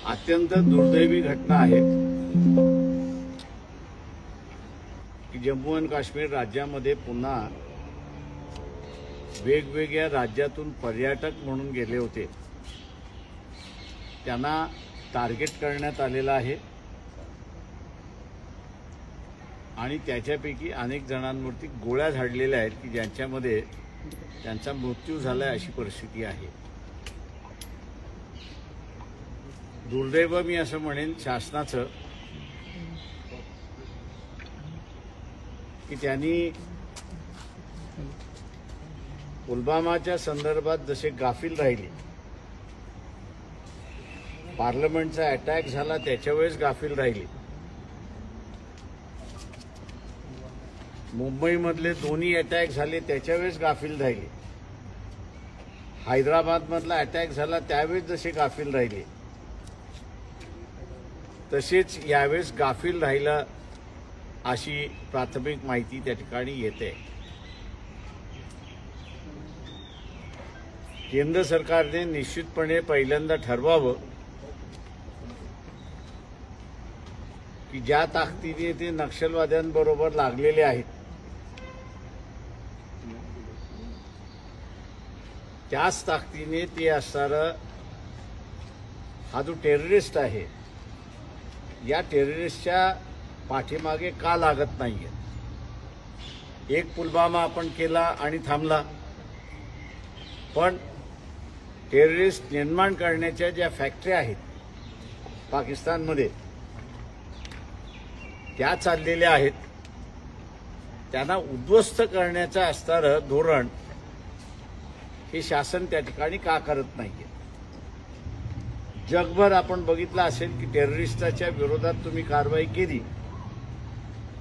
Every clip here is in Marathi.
अत्यंत दुर्दैवी घटना आहे की जम्मू आणि काश्मीर राज्यामध्ये पुन्हा वेगवेगळ्या राज्यातून पर्यटक म्हणून गेले होते त्यांना टार्गेट करण्यात आलेला आहे आणि त्याच्यापैकी अनेक जणांवरती गोळ्या झाडलेल्या आहेत की ज्यांच्यामध्ये त्यांचा मृत्यू झाला अशी परिस्थिती आहे। दुर्दैव मी असं म्हणेन शासनाचं की त्यांनी पुलवामाच्या संदर्भात जसे गाफील राहिले, पार्लमेंटचा अटॅक झाला त्याच्यावेळेस गाफील राहिले, मुंबईमधले दोन्ही अटॅक झाले त्याच्यावेळेस गाफील राहिले, हैदराबादमधला अटॅक झाला त्यावेळेस जसे गाफील राहिले तसेच यावेळेस गाफील राहिला अशी प्राथमिक माहिती त्या ठिकाणी येते। केंद्र सरकारने निश्चितपणे पहिल्यांदा ठरवावं की ज्या ताकदीने ते नक्षलवाद्यांबरोबर लागलेले आहेत त्याच ताकदीने ते असणारा हा जो टेररिस्ट आहे या टेररिस्टच्या पाठीमागे का लागत नाहीये। एक पुलवामा आपण केला आणि थांबला, पण टेररिस्ट निर्माण करण्याच्या ज्या फॅक्टऱ्या आहेत पाकिस्तानमध्ये त्या चाललेल्या आहेत, त्यांना उद्ध्वस्त करण्याचं असणारं धोरण हे शासन त्या ठिकाणी का करत नाहीये। जगभर आपण बघितलं असेल की टेररिस्टच्या विरोधात तुम्ही कारवाई केली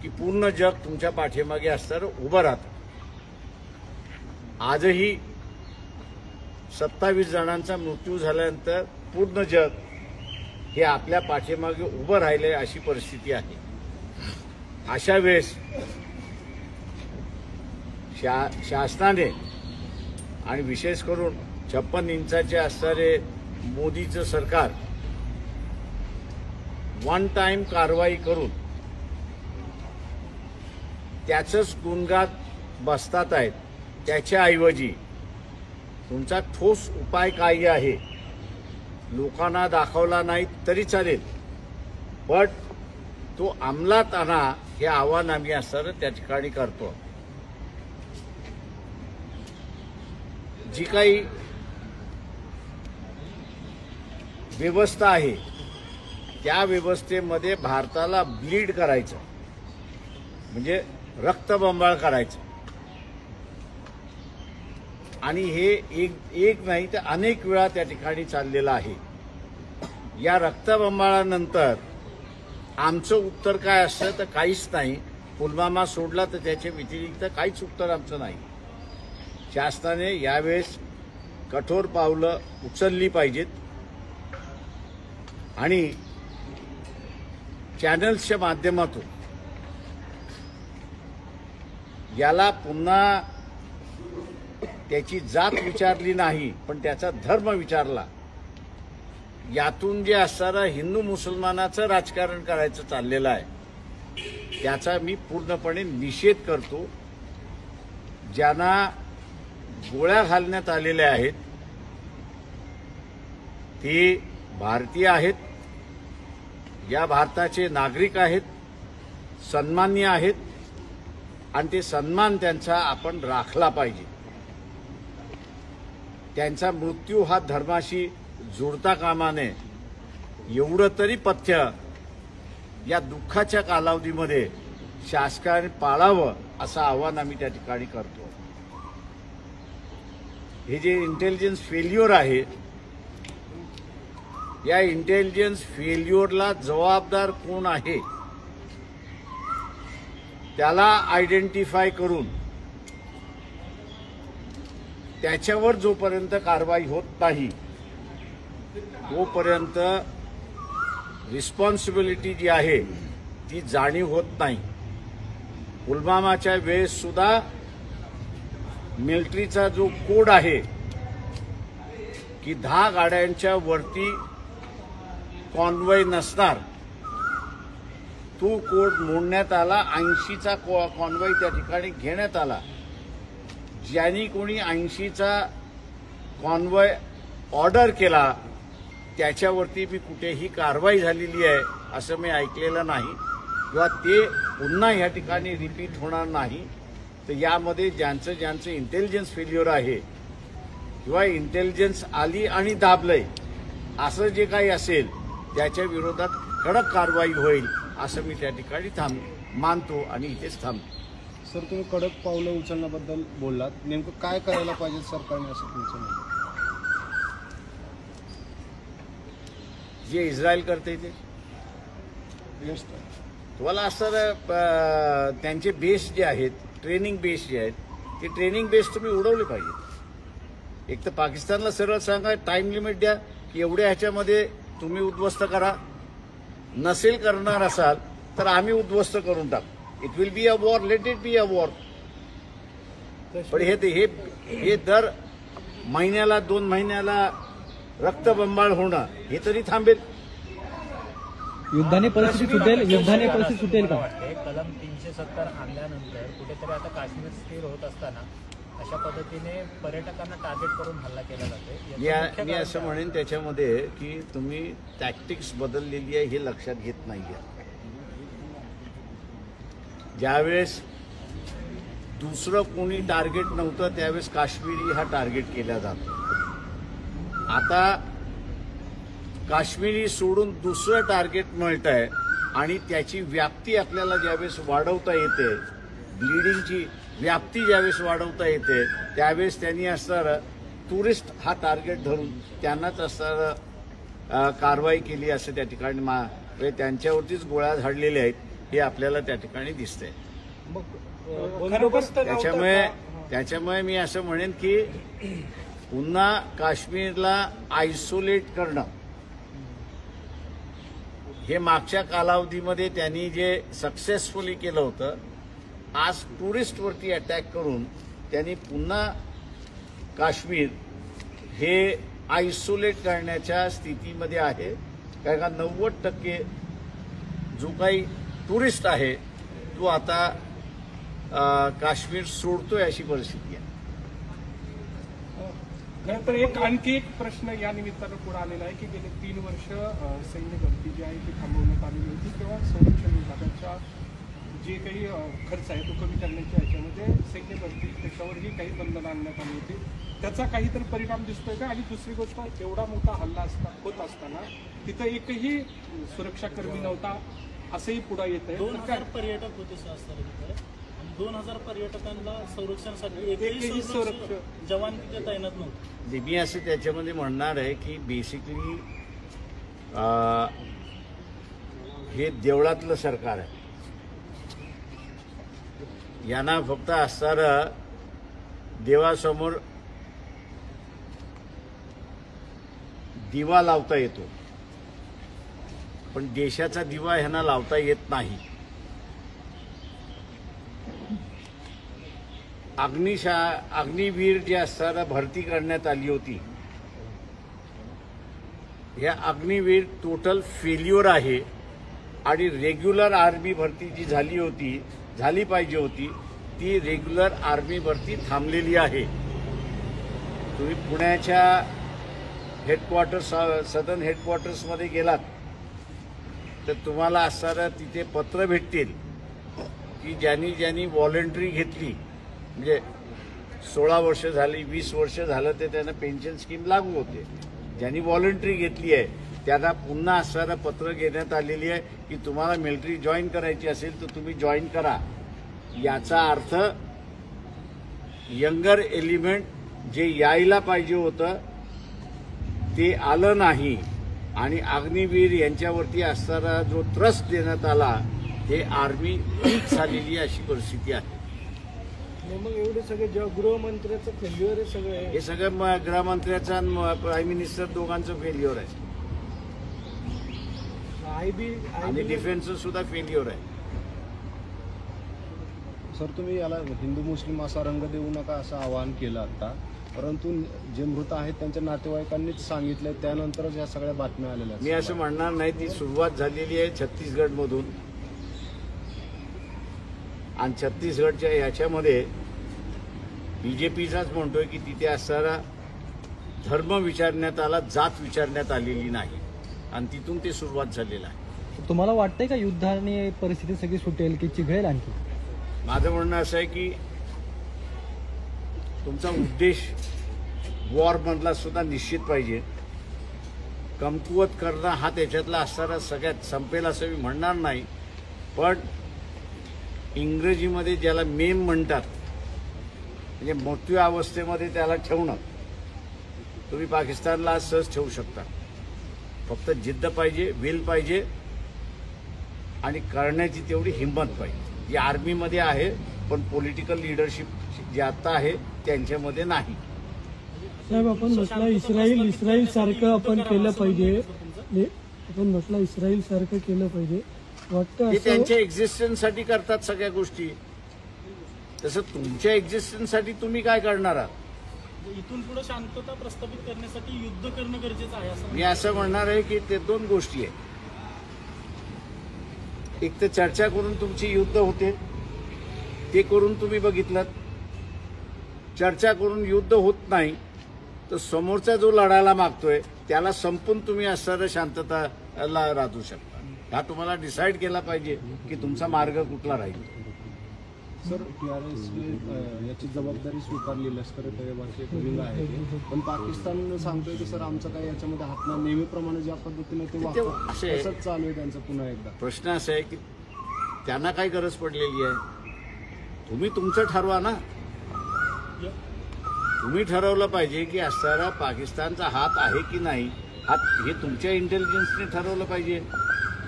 की पूर्ण जग तुमच्या पाठीमागे असणारं उभं राहतं। आजही 27 जणांचा मृत्यू झाल्यानंतर पूर्ण जग हे आपल्या पाठीमागे उभं राहिले अशी परिस्थिती आहे। अशा वेळेस शासनाने आणि विशेष करून 56 इंचाचे असणारे मोदीचं सरकार वन टाइम कारवाई करून त्याचंच गुणगान बसतात आहेत, त्याच्याऐवजी तुमचा ठोस उपाय काय आहे लोकांना दाखवला नाही तरी चालेल, पण तो अंमलात आणा हे आव्हान आम्ही असणारं त्या ठिकाणी करतो। जी काही व्यवस्था आहे त्या व्यवस्थेमध्ये भारताला ब्लीड करायचं म्हणजे रक्तबंबाळ करायचं आणि हे एक नाही तर अनेक वेळा त्या ठिकाणी चाललेलं आहे। या रक्तबंबाळानंतर आमचं उत्तर काय असतं तर काहीच नाही, पुलवामा सोडला तर त्याच्या व्यतिरिक्त काहीच उत्तर आमचं नाही। शासनाने यावेळेस कठोर पावलं उचलली पाहिजेत आणि चॅनल्सच्या माध्यमातून याला पुन्हा त्याची जात विचारली नाही पण त्याचा धर्म विचारला, यातून जे असणारं हिंदू मुसलमानाचं राजकारण करायचं चाललेलं आहे त्याचा मी पूर्णपणे निषेध करतो। ज्यांना गोळ्या घालण्यात आलेल्या आहेत ते भारतीय आहेत, या भारताचे नागरिक आहेत, सन्मान्य आहेत आणि ते सन्मान त्यांचा आपण राखला पाहिजे। त्यांचा मृत्यू हा धर्माशी जुळता कामा नये एवढं तरी पथ्य या दुःखाच्या कालावधीमध्ये शासनाने पाळावं असं आवाहन आम्ही त्या ठिकाणी करतो। हे जे इंटेलिजन्स फेल्युअर आहे या इंटेलिजन्स फेल्युअरला जबाबदार कोण आहे त्याला आयडेंटिफाय करून त्याच्यावर जोपर्यंत कारवाई होत नाही तोपर्यंत रिस्पॉन्सिबिलिटी जी आहे ती जाणीव होत नाही। पुलवामाच्या वेळेस सुद्धा मिलिटरीचा जो कोड आहे की 10 गाड्यांच्या वरती कॉन्वॉय नसणार, तो कोड मोडण्यात आला. 80चा कॉन्वॉय त्या ठिकाणी घेण्यात आला. ज्यांनी कोणी 80चा कॉन्वॉय ऑर्डर केला त्याच्यावरती मी कुठेही कारवाई झालेली आहे असं मी ऐकलेलं नाही, किंवा ते पुन्हा या ठिकाणी रिपीट होणार नाही. तर यामध्ये ज्यांचं इंटेलिजन्स फेल्युअर आहे किंवा इंटेलिजन्स आली आणि दाबलंय असं जे काही असेल त्याच्या विरोधात कडक कारवाई होईल असं मी त्या ठिकाणी मानतो आणि इथेच थांबतो. सर, तुम्ही कडक पावलं उचलण्याबद्दल बोललात, नेमकं काय करायला पाहिजे सरकारने असं तुमचं म्हणणं? जे इस्रायल करते ते तुम्हाला असं त्यांचे बेस जे आहेत, ट्रेनिंग बेस जे आहेत, ते ट्रेनिंग बेस तुम्ही उडवले पाहिजे. एक तर पाकिस्तानला सरळ सांगा, टाइम लिमिट द्या की एवढ्या ह्याच्यामध्ये तुम्ही उद्ध्वस्त करा. नसेल करणार असाल तर आम्ही उद्ध्वस्त करून टाकू. It will be a war, let it be a war. पण हे दर महिन्याला 2 महिन्याला रक्तबंबाळ होणं हे तरी थांबेल. युद्धाने परिस्थिती सुटेल का? कलम 370 आणल्यानंतर कुठेतरी आता काश्मीर स्थिर होत असताना अशा पद्धतीने पर्यटकांना टार्गेट करून हल्ला केला जातो. मी असं म्हणेन त्याच्यामध्ये की तुम्ही टॅक्टिक्स बदललेली आहे हे लक्षात घेत नाहीये. ज्यावेळेस दुसरं कोणी टार्गेट नव्हतं त्यावेळेस काश्मीरी हा टार्गेट केला जातो. आता काश्मीरी सोडून दुसरं टार्गेट मिळत आहे आणि त्याची व्याप्ती आपल्याला ज्यावेळेस वाढवता येते, ब्लिडिंगची व्याप्ती ज्यावेळेस वाढवता येते त्यावेळेस त्यांनी असणारं टुरिस्ट हा टार्गेट धरून त्यांनाच असणारं कारवाई केली असं त्या ठिकाणी त्यांच्यावरतीच गोळ्या झाडलेल्या आहेत हे आपल्याला त्या ठिकाणी दिसतंय. त्याच्यामुळे मी असं म्हणेन की पुन्हा काश्मीरला आयसोलेट करणं हे मागच्या कालावधीमध्ये त्यांनी जे सक्सेसफुली केलं होतं, आज टुरिस्टवरती अटॅक करून त्यांनी पुन्हा काश्मीर हे आयसोलेट करण्याच्या स्थितीमध्ये आहे. कारण का 90% जो काही टुरिस्ट आहे तो आता काश्मीर सोडतोय अशी परिस्थिती आहे. खरं तर आणखी एक प्रश्न या निमित्तानं पुढे आलेला आहे की गेले 3 वर्ष सैन्य भरती जी आहे ती थांबवण्यात आलेली होती, तेव्हा संरक्षण विभागाचा जे काही खर्च आहे तो कमी करण्याच्या ह्याच्यामध्ये सैन्य भरती त्याच्यावरही काही बंधनं आणण्यात आली होती. त्याचा काहीतरी परिणाम दिसतोय का? आणि दुसरी गोष्ट, एवढा मोठा हल्ला होत असताना तिथं एकही सुरक्षाकर्मी नव्हता असंही पुढे येत आहे. 2000 पर्यटक होते शास्त्रात, 2000 पर्यटकांना संरक्षणासाठी एकही जवान तिथे तैनात नव्हते. मी असं त्याच्यामध्ये म्हणणार आहे की बेसिकली हे देवळातलं सरकार आहे. यांना फक्त असणारं देवासमोर दिवा लावता येतो, पण देशाचा दिवा ह्यांना लावता येत नाही. अग्निवीर जे असताना भरती करण्यात आली होती, ह्या अग्निवीर टोटल फेल्युअर आहे. आणि रेग्युलर आर्मी भरती जी झाली पाहिजे होती ती रेग्युलर आर्मी भरती थांबलेली आहे. तुम्ही पुण्याच्या सदर्न हेडक्वार्टर्समध्ये गेलात तर तुम्हाला असणारं तिथे पत्र भेटतील की ज्यांनी व्हॉलंटरी घेतली, म्हणजे 16 वर्ष झाली, 20 वर्ष झालं ते त्यांना पेन्शन स्कीम लागू होते. ज्यांनी व्हॉलंटरी घेतली आहे त्यांना पुन्हा असणारं पत्र घेण्यात आलेली आहे की तुम्हाला मिलिटरी जॉईन करायची असेल तर तुम्ही जॉईन करा. याचा अर्थ यंगर एलिमेंट जे यायला पाहिजे होतं ते आलं नाही. आणि अग्निवीर यांच्यावरती असणारा जो ट्रस्ट देण्यात आला हे आर्मी वीक झालेली अशी परिस्थिती आहे. मग एवढे सगळे गृहमंत्र्याचं फेल्युअर आहे सगळं, हे सगळं गृहमंत्र्याचा प्राईम मिनिस्टर दोघांचं फेल्युअर आहे. आणि डिफेन्सचं सुद्धा फेल्युअर आहे. सर, तुम्ही याला हिंदू मुस्लिम असा रंग देऊ नका असं आवाहन केलं आता, परंतु जे मृत आहेत त्यांच्या नातेवाईकांनीच सांगितलंय, त्यानंतरच ह्या सगळ्या बातम्या आलेल्या मी असं म्हणणार नाही. ती सुरुवात झालेली आहे छत्तीसगडमधून, आणि छत्तीसगडच्या याच्यामध्ये बीजेपीचाच म्हणतोय की तिथे असणारा धर्म विचारण्यात आला, जात विचारण्यात आलेली नाही, आणि तिथून ते सुरुवात झालेलं आहे. तुम्हाला वाटतंय का युद्धाने परिस्थिती सगळी सुटेल की चिघळेल आणखी? माझं म्हणणं असं आहे की तुमचा उद्देश वॉरमधला सुद्धा निश्चित पाहिजे. कमकुवत करणं हा त्याच्यातला असणारा सगळ्यात संपेल असं मी म्हणणार नाही, पण इंग्रजीमध्ये ज्याला मेम म्हणतात, म्हणजे मृत्यू अवस्थेमध्ये त्याला ठेवणं, तुम्ही पाकिस्तानला सहज ठेवू शकता. फक्त जिद्द पाहिजे, विल पाहिजे, आणि करण्याची तेवढी हिंमत पाहिजे. जी आर्मीमध्ये आहे, पण पॉलिटिकल लिडरशिप जे आता आहे त्यांच्यामध्ये नाही. साहेब, आपण म्हटलं इस्राईल सारखं आपण केलं पाहिजे, आपण म्हटलं इस्राईल सारखं केलं पाहिजे, वाटतं ते असं त्यांच्या एक्झिस्टन्ससाठी करतात सगळ्या गोष्टी. तसं तुमच्या एक्झिस्टन्ससाठी तुम्ही काय करणार आहात? इथून पुढे शांतता प्रस्थापित करण्यासाठी युद्ध करणं गरजेचं आहे असं मी असं म्हणणार आहे की ते दोन गोष्टी आहेत. एक तर चर्चा करून तुमची युद्ध होते, ते करून तुम्ही बघितलं. चर्चा करून युद्ध होत नाही तर समोरचा जो लढायला मागतोय त्याला संपून तुम्ही असणारं शांतताला राहू शकता. हा तुम्हाला डिसाईड केला पाहिजे की तुमचा मार्ग कुठला राहील. सर, टीआरएसने याची जबाबदारी स्वीकारली, लष्कर ए तैयबाचे एक विंग आहे ते. पण पाकिस्तान सांगतोय की सर आमचा काही याच्यामध्ये हात नाही, नेहमीप्रमाणे ज्या पद्धतीने ते वागतात असे- तसंच चालू आहे त्यांचं पुन्हा एकदा. प्रश्न असा आहे की त्यांना काय गरज पडलेली आहे? तुम्ही तुमचं ठरवा ना. तुम्ही ठरवलं पाहिजे की असणारा पाकिस्तानचा हात आहे की नाही, हे तुमच्या इंटेलिजन्सने ठरवलं पाहिजे.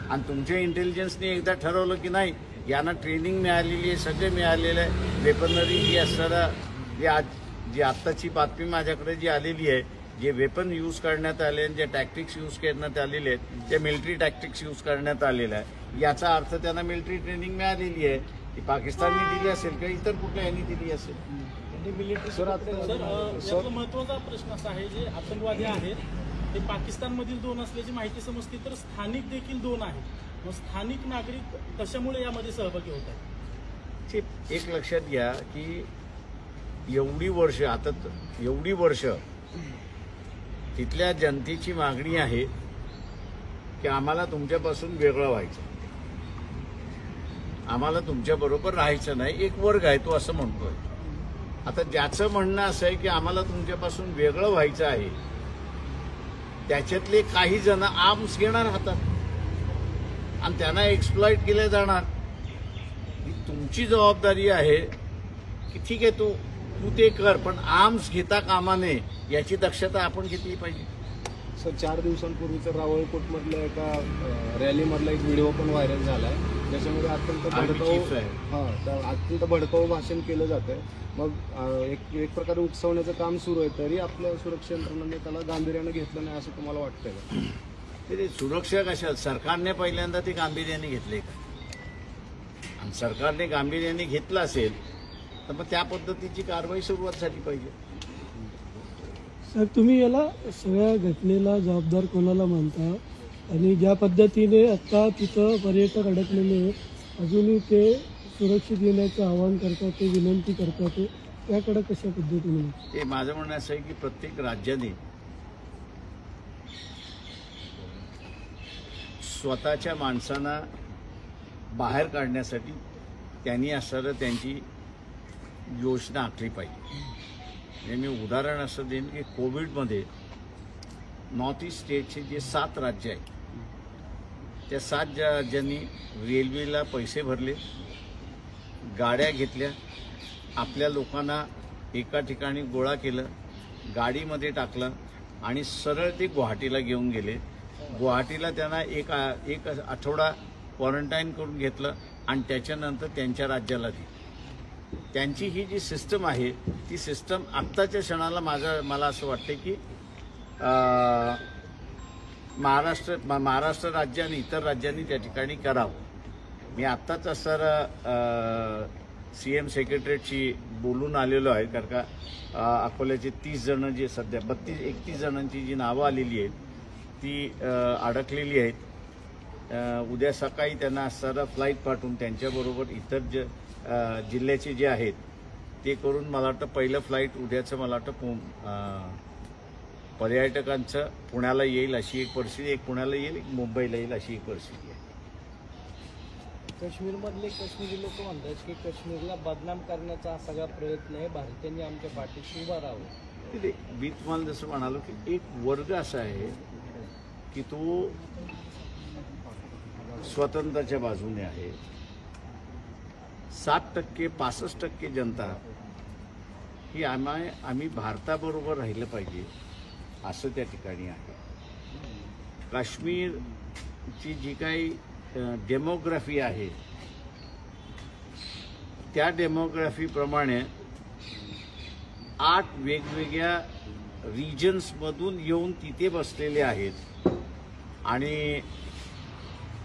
आणि तुमच्या इंटेलिजन्सने एकदा ठरवलं की नाही, यांना ट्रेनिंग मिळालेली आहे, सगळे मिळालेलं आहे, वेपनरी जी असणारा जी आत्ताची बातमी माझ्याकडे जी आलेली आहे, जे वेपन यूज करण्यात आले आणि जे टॅक्टिक्स यूज करण्यात आलेले आहेत ते मिलिटरी टॅक्टिक्स यूज करण्यात आलेलं आहे. याचा अर्थ त्यांना मिलिटरी ट्रेनिंग मिळालेली आहे. ती पाकिस्तानने दिली असेल किंवा इतर कुठल्या यांनी दिली असेल. सर, आता यातला महत्वाचा प्रश्न असा आहे, जे आतंकवादी आहेत ते पाकिस्तानमधील 2 असल्याची माहिती समजते, तर स्थानिक देखील 2 आहेत. मग स्थानिक नागरिक कशामुळे यामध्ये सहभागी होत आहेत? एक लक्षात घ्या की एवढी वर्ष तिथल्या जनतेची मागणी आहे की आम्हाला तुमच्यापासून वेगळं व्हायचं, आम्हाला तुमच्याबरोबर राहायचं नाही. एक वर्ग आहे तो असं म्हणतोय. आता ज्याचं म्हणणं असं आहे की आम्हाला तुमच्यापासून वेगळं व्हायचं आहे, त्याच्यातले काही जण आर्म्स घेणार हातात आणि त्यांना एक्सप्लॉइट केले जाणार. ही तुमची जबाबदारी आहे की ठीक आहे तू ते कर, पण आर्म्स घेता कामा नये याची दक्षता आपण घेतली पाहिजे. सर, 4 दिवसांपूर्वीचं रावळकोटमधल्या एका रॅलीमधला एक व्हिडिओ पण व्हायरल झाला आहे, ज्याच्यामध्ये अत्यंत भडकाऊ भाषण केलं जातंय. मग एक प्रकारे उकसवण्याचं काम सुरू आहे, तरी आपल्या सुरक्षा यंत्रणांनी त्याला गांभीर्यानं घेतलं नाही असं तुम्हाला वाटतंय का? ते सुरक्षा कशा, सरकारने पहिल्यांदा ते गांभीर्याने घेतले का? आणि सरकारने गांभीर्याने घेतलं असेल तर मग त्या पद्धतीची कारवाई सुरुवात झाली पाहिजे. साहेब, तुम्ही याला सगळ्या घटनेला जबाबदार कोणाला मानता? आणि ज्या पद्धतीने आता तिथं पर्यटक अडकलेले अजूनही ते सुरक्षित येण्याचं आवाहन करतात, ते विनंती करतात, त्याकडे कशा पद्धतीने? ते माझं म्हणणं असं आहे की प्रत्येक राज्याने स्वतःच्या माणसांना बाहेर काढण्यासाठी त्यांनी असणारं त्यांची योजना आखली पाहिजे. म्हणजे मी उदाहरण असं देईन की कोविडमध्ये नॉर्थ ईस्ट स्टेटचे जे 7 राज्य आहेत, त्या 7 राज्यांनी रेल्वेला पैसे भरले, गाड्या घेतल्या, आपल्या लोकांना एका ठिकाणी गोळा केलं, गाडीमध्ये टाकलं आणि सरळ ते गुवाहाटीला घेऊन गेले. गुवाहाटीला त्यांना एक आठवडा क्वारंटाईन करून घेतलं आणि त्याच्यानंतर त्यांच्या राज्याला दिली. त्यांची ही जी सिस्टम आहे ती सिस्टम आत्ताच्या क्षणाला मला असं वाटतं की महाराष्ट्र राज्य आणि इतर राज्यांनी त्या ठिकाणी करावं. मी आत्ताच असणारा CM सेक्रेटरीची बोलून आलेलो आहे, कारण का अकोल्याचे 30 जण जे सध्या 31 जणांची जी नावं आलेली आहेत ती अडकलेली आहेत. उद्या सकाळी त्यांना असणारा फ्लाईट पाठवून त्यांच्याबरोबर इतर जिल्ह्याचे जे आहेत ते करून मला वाटतं पहिलं फ्लाईट उद्याचं मला वाटतं पर्यटकांचं पुण्याला येईल अशी एक परिस्थिती, एक पुण्याला येईल, एक मुंबईला येईल अशी एक परिस्थिती आहे. काश्मीरमधले काश्मीरी लोक म्हणतात की काश्मीरला बदनाम करण्याचा हा सगळा प्रयत्न आहे, भारतीयांनी आमच्या पाठीशी उभा राहावं. मी तुम्हाला जसं म्हणालो की एक वर्ग असा आहे की तो स्वतंत्राच्या बाजूने आहे. 60% 65% जनता ही आम्ही भारताबरोबर राहिलं पाहिजे असं त्या ठिकाणी आहे. काश्मीरची जी काही डेमोग्राफी आहे त्या डेमोग्राफीप्रमाणे 8 वेगवेगळ्या रिजन्समधून येऊन तिथे बसलेले आहेत आणि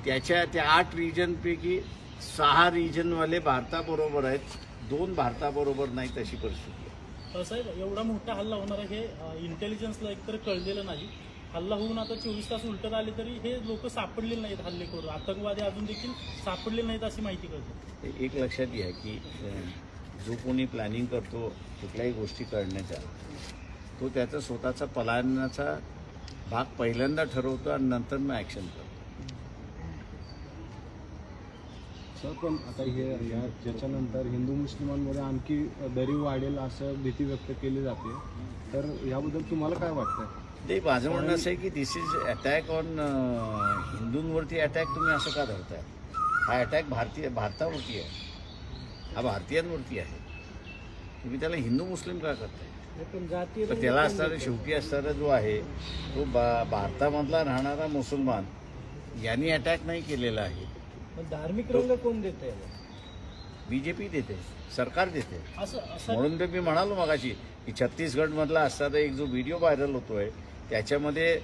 त्या 8 रिजनपैकी 6 रिजनवाले भारताबरोबर आहेत, 2 भारताबरोबर नाहीत अशी परिस्थिती आहे. साहेब, एवढा मोठा हल्ला होणार आहे हे इंटेलिजन्सला एकतर कळलेलं नाही. हल्ला होऊन आता 24 तास उलटत आले तरी हे लोक सापडलेले नाहीत, हल्लेखोर आतंकवादी अजून देखील सापडले नाहीत अशी माहिती कळते. एक लक्षात घ्या की जो कोणी प्लॅनिंग करतो कुठल्याही गोष्टी करण्याचा, तो त्याचा स्वतःचा पलायनाचा भाग पहिल्यांदा ठरवतो आणि नंतर मग ॲक्शन करतो. सर, पण आता ज्याच्यानंतर हिंदू मुस्लिमांमध्ये आणखी दरी वाढेल असं भीती व्यक्त केली जाते, तर याबद्दल तुम्हाला काय वाटतंय? ते माझं म्हणणं असं आहे की दिस इज अटॅक ऑन हिंदूंवरती अटॅक तुम्ही असं का धरताय? हा अटॅक भारतावरती आहे, हा भारतीयांवरती आहे. तुम्ही त्याला हिंदू मुस्लिम का करताय? तर त्याला असणारा शेवटी असणारा जो आहे तो भारतामधला राहणारा मुसलमान यांनी अटॅक नाही केलेला आहे. धार्मिक रंग कोण देते? BJP देते, सरकार देते. असं म्हणून तर मी म्हणालो मगाशी की छत्तीसगडमधला असणारा एक जो व्हिडिओ व्हायरल होतोय त्याच्यामध्ये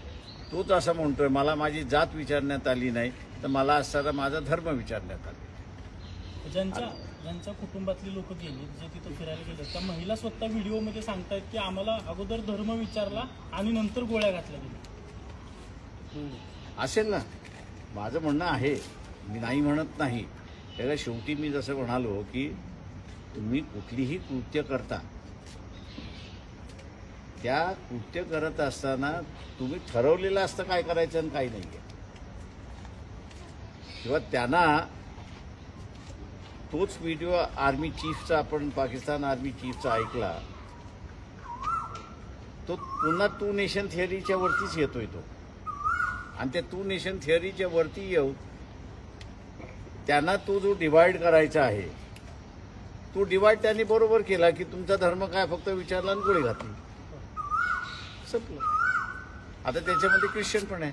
तोच असं म्हणतोय, मला माझी जात विचारण्यात आली नाही तर मला असणारा माझा धर्म विचारण्यात आला. ज्यांच्या कुटुंबातली लोक गेली, जे तिथं फिरायला गेले, त्या महिला स्वतः व्हिडिओमध्ये सांगतायत की आम्हाला अगोदर धर्म विचारला आणि नंतर गोळ्या घातल्या गेल्या. असेल ना, माझं म्हणणं आहे, मी नाही म्हणत नाही. त्याला शेवटी मी जसं म्हणालो की तुम्ही कुठलीही कृत्य करता, त्या कृत्य करत असताना तुम्ही ठरवलेलं असतं काय करायचं आणि काय नाही. किंवा त्यांना तोच व्हिडिओ आर्मी चीफचा, आपण पाकिस्तान आर्मी चीफचा ऐकला, तो पुन्हा 2 नेशन थिअरीच्या वरतीच येतोय तो. आणि त्या 2 नेशन थिअरीच्या वरती येऊन त्यांना तो जो डिवाइड करायचा आहे तो डिवाइड त्यांनी बरोबर केला की तुमचा धर्म काय फक्त विचारला आणि गोळी घातली, संपलं. आता त्याच्यामध्ये ख्रिश्चन पण आहे.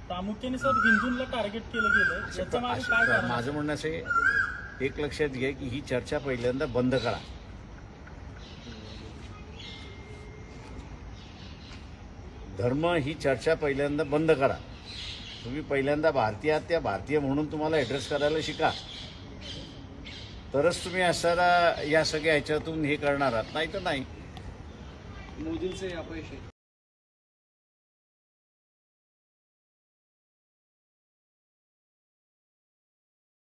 प्रामुख्याने सर हिंदूंना टार्गेट केलं गेलं, त्याच्या मागे काय कारण? माझं म्हणणं असं आहे, एक लक्षात घ्या की ही चर्चा पहिल्यांदा बंद करा. धर्म ही चर्चा पहिल्यांदा बंद करा. तुम्ही पहिल्यांदा भारतीय आहात, त्या भारतीय म्हणून तुम्हाला ऍड्रेस करायला शिका, तरच तुम्ही असणारा या सगळ्या ह्याच्यातून हे करणार आहात, नाही तर नाही. मोदींचे अपयश